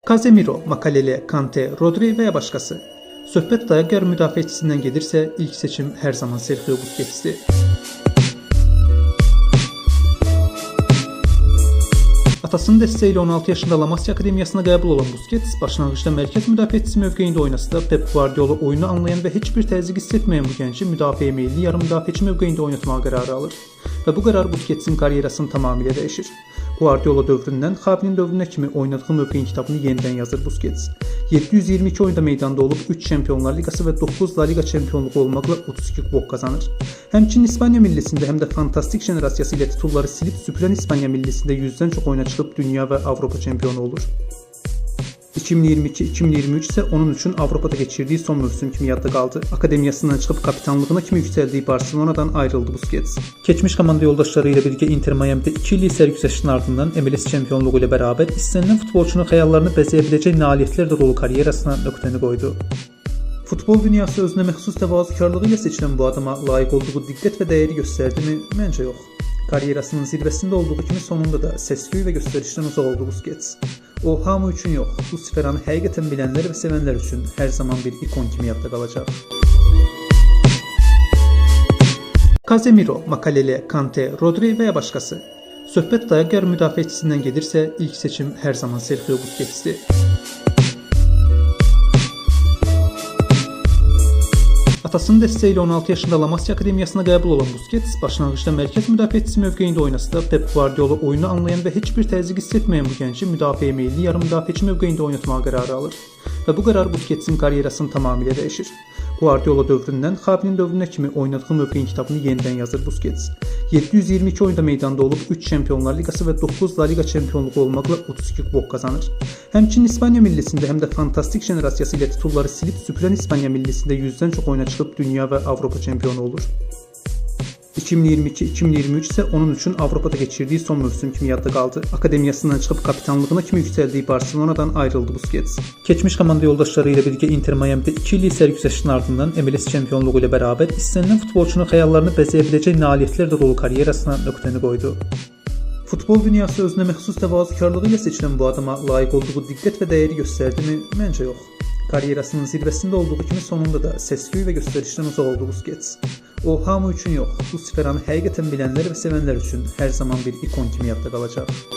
Casemiro, Makalele, Kante, Rodri və ya başqası. Söhbət dayaq yarı müdafiəçisindən gedirsə, ilk seçim hər zaman Sergio Busquets'dir. Atasının dəstəyi ilə 16 yaşında La Masia Akademiyasına qəbul olan Busquets, başlanğıcda mərkəz müdafiəçisi mövqeyində oynasa da Pep Guardiola oyunu anlayan və heç bir təzyiq hiss etməyən bu gənci müdafiə meyilli yarım müdafiəçi mövqeyində oynatmağa qərarı alır. Və bu qərar Busquetsin karyerasını tamamilə dəyişir. Guardiola dövründən Xavinin dövrünə kimi oynadığı mövqeyin kitabını yenidən yazır Busquets. 722 oyunda meydanda olub 3 Çempionlar Liqası və 9 La Liga çempionluğu olmaqla 32 kubok qazanır. Həmçinin İspaniya millisində həm də fantastik jenerasiyası ilə titulları silib süpürən İspaniya millisində 100-dən çox oyuna çıxıb dünya və Avropa çempionu olur. 2022-2023 isə onun üçün Avropada keçirdiyi son mövsüm kimi yadda qaldı. Akademiyasından çıxıb kapitanlığına kimi yüksəldiyi Barcelonadan ayrıldı Busquets. Keçmiş komanda yoldaşları ilə birgə Inter Miami'də 2 illik sərgüzəştin ardından MLS çempionluğu ilə bərabər istənilən futbolçunun xəyallarını bəzəyə biləcək nailiyyətlərlə dolu karyerasına nöqtəni qoydu. Futbol dünyası özünə məxsus təvazökarlığı ilə seçilən bu adama layiq olduğu diqqət və dəyəri göstərdimi? Məncə yox. Karyerasının zirvəsində olduğu kimi sonunda da səs-küy və göstərişdən uzaq oldu Busquets. O, hamı üçün yox, bu sferanı həqiqətən bilənlər və sevənlər üçün hər zaman bir ikon kimi yadda qalacaq. Casemiro, Makalele, Kante, Rodri və ya başqası. Söhbət dayaq yarı müdafiəçisindən gedirsə, ilk seçim hər zaman Sergio Busquets'dir. Atasının dəstəyi ilə 16 yaşında La Masia Akademiyasına qəbul olan Busquets, başlanğıcda mərkəz müdafiəçisi mövqeyində oynasa da Pep Guardiola oyunu anlayan və heç bir təzyiq hiss etməyən bu gənci müdafiə meyilli yarım müdafiəçi mövqeyində oynatmağa qərarı alır. Və bu qərar Busquetsin karyerasını tamamilə dəyişir. Guardiola dövründən Xavinin dövrünə kimi oynadığı mövqeyin kitabını yenidən yazır Busquets. 722 oyunda meydanda olub 3 Çempionlar Liqası və 9 La Liga çempionluğu olmaqla 32 kubok qazanır. Həmçinin İspaniya millisində həm də fantastik jenerasiyası ilə titulları silib süpürən İspaniya millisində 100-dən çox oyuna çıxıb dünya və Avropa çempionu olur. 2022-2023 isə onun üçün Avropada keçirdiyi son mövsüm kimi yadda qaldı. Akademiyasından çıxıb kapitanlığına kimi yüksəldiyi Barcelonadan ayrıldı Busquets. Keçmiş komanda yoldaşları ilə birgə Inter Miami'də 2 illik sərgüzəştin ardından MLS çempionluğu ilə bərabər istənilən futbolçunun xəyallarını bəzəyə biləcək nailiyyətlərlə dolu karyerasına nöqtəni qoydu. Futbol dünyası özünə məxsus təvazökarlığı ilə seçilən bu adama layiq olduğu diqqət və dəyəri göstərdimi? Məncə yox. Karyerasının zirvəsində olduğu kimi sonunda da səs-küy və göstərişdən uzaq oldu Busquets. O, hamı üçün yox, bu sferanı həqiqətən bilənlər və sevənlər üçün hər zaman bir ikon kimi yadda qalacaq.